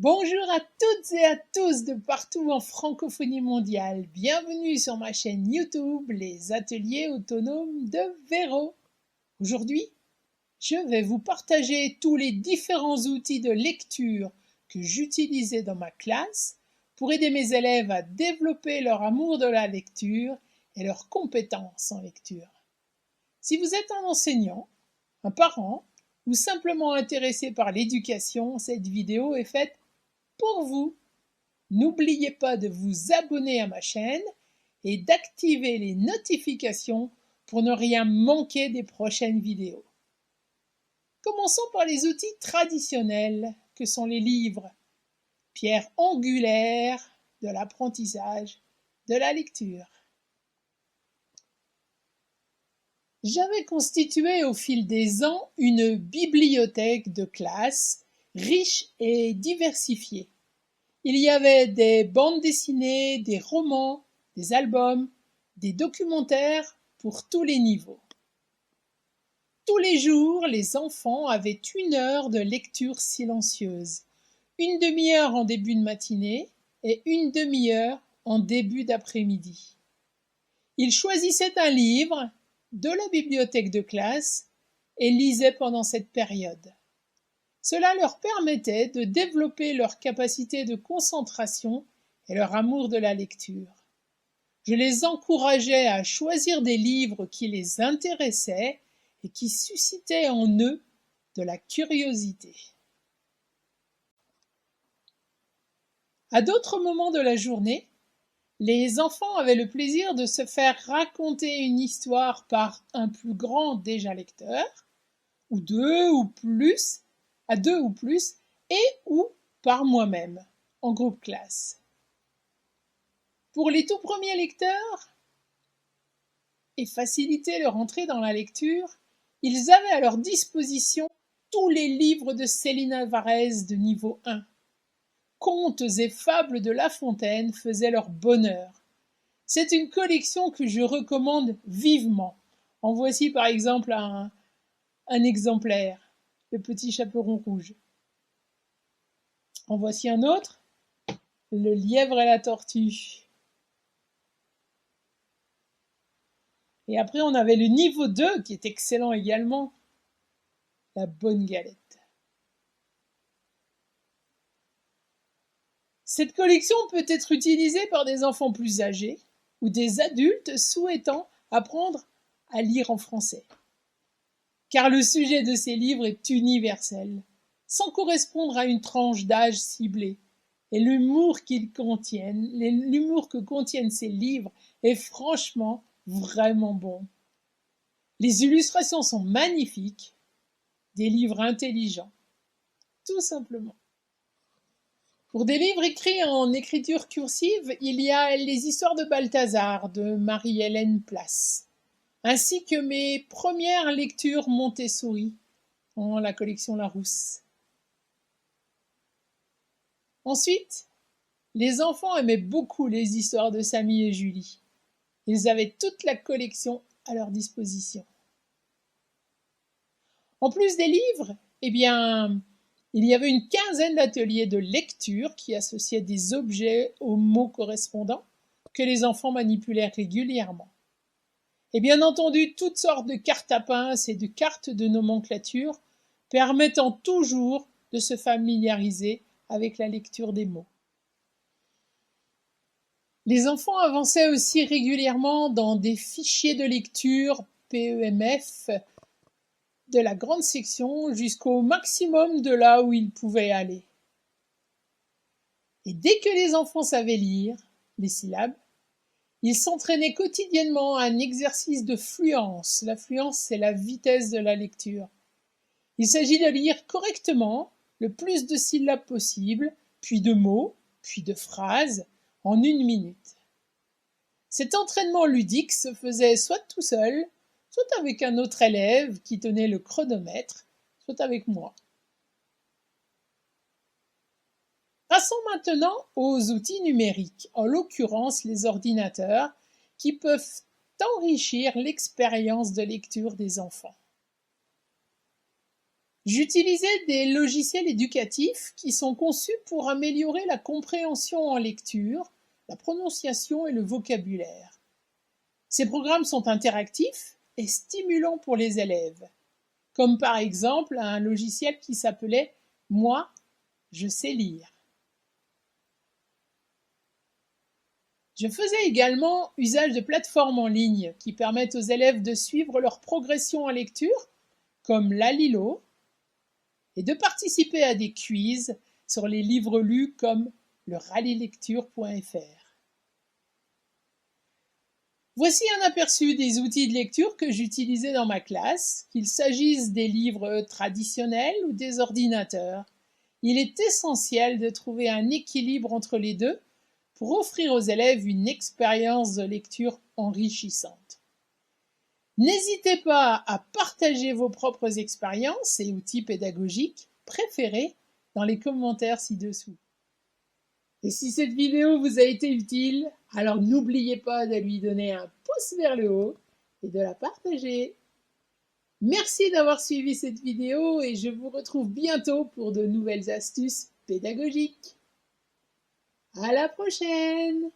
Bonjour à toutes et à tous de partout en francophonie mondiale. Bienvenue sur ma chaîne YouTube, les ateliers autonomes de Véro. Aujourd'hui, je vais vous partager tous les différents outils de lecture que j'utilisais dans ma classe pour aider mes élèves à développer leur amour de la lecture et leurs compétences en lecture. Si vous êtes un enseignant, un parent ou simplement intéressé par l'éducation, cette vidéo est faite pour vous. N'oubliez pas de vous abonner à ma chaîne et d'activer les notifications pour ne rien manquer des prochaines vidéos. Commençons par les outils traditionnels que sont les livres, pierre angulaire de l'apprentissage de la lecture. J'avais constitué au fil des ans une bibliothèque de classe riche et diversifiée. Il y avait des bandes dessinées, des romans, des albums, des documentaires pour tous les niveaux. Tous les jours, les enfants avaient 1 heure de lecture silencieuse, 1/2 heure en début de matinée et 1/2 heure en début d'après-midi. Ils choisissaient un livre de la bibliothèque de classe et lisaient pendant cette période. Cela leur permettait de développer leur capacité de concentration et leur amour de la lecture. Je les encourageais à choisir des livres qui les intéressaient et qui suscitaient en eux de la curiosité. À d'autres moments de la journée, les enfants avaient le plaisir de se faire raconter une histoire par un plus grand déjà lecteur, ou à deux ou plus, et ou par moi-même, en groupe classe. Pour les tout premiers lecteurs, et faciliter leur entrée dans la lecture, ils avaient à leur disposition tous les livres de Céline Alvarez de niveau 1. Contes et fables de La Fontaine faisaient leur bonheur. C'est une collection que je recommande vivement. En voici par exemple un exemplaire, Le Petit Chaperon Rouge. En voici un autre, Le Lièvre et la Tortue. Et après, on avait le niveau 2, qui est excellent également, La Bonne Galette. Cette collection peut être utilisée par des enfants plus âgés ou des adultes souhaitant apprendre à lire en français. Car le sujet de ces livres est universel, sans correspondre à une tranche d'âge ciblée. Et l'humour que contiennent ces livres est franchement vraiment bon. Les illustrations sont magnifiques, des livres intelligents, tout simplement. Pour des livres écrits en écriture cursive, il y a Les Histoires de Balthazar de Marie-Hélène Place, ainsi que mes premières lectures Montessori dans la collection Larousse. Ensuite, les enfants aimaient beaucoup les histoires de Samy et Julie. Ils avaient toute la collection à leur disposition. En plus des livres, il y avait une quinzaine d'ateliers de lecture qui associaient des objets aux mots correspondants que les enfants manipulaient régulièrement. Et bien entendu, toutes sortes de cartes à pince et de cartes de nomenclature permettant toujours de se familiariser avec la lecture des mots. Les enfants avançaient aussi régulièrement dans des fichiers de lecture PEMF de la grande section jusqu'au maximum de là où ils pouvaient aller. Et dès que les enfants savaient lire les syllabes, ils s'entraînaient quotidiennement à un exercice de fluence. La fluence, c'est la vitesse de la lecture. Il s'agit de lire correctement le plus de syllabes possible, puis de mots, puis de phrases, en 1 minute. Cet entraînement ludique se faisait soit tout seul, soit avec un autre élève qui tenait le chronomètre, soit avec moi. Passons maintenant aux outils numériques, en l'occurrence les ordinateurs, qui peuvent enrichir l'expérience de lecture des enfants. J'utilisais des logiciels éducatifs qui sont conçus pour améliorer la compréhension en lecture, la prononciation et le vocabulaire. Ces programmes sont interactifs et stimulants pour les élèves, comme par exemple un logiciel qui s'appelait Moi, je sais lire. Je faisais également usage de plateformes en ligne qui permettent aux élèves de suivre leur progression en lecture, comme Lalilo, et de participer à des quiz sur les livres lus comme le rallylecture.fr. Voici un aperçu des outils de lecture que j'utilisais dans ma classe, qu'il s'agisse des livres traditionnels ou des ordinateurs. Il est essentiel de trouver un équilibre entre les deux pour offrir aux élèves une expérience de lecture enrichissante. N'hésitez pas à partager vos propres expériences et outils pédagogiques préférés dans les commentaires ci-dessous. Et si cette vidéo vous a été utile, alors n'oubliez pas de lui donner un pouce vers le haut et de la partager. Merci d'avoir suivi cette vidéo et je vous retrouve bientôt pour de nouvelles astuces pédagogiques. À la prochaine!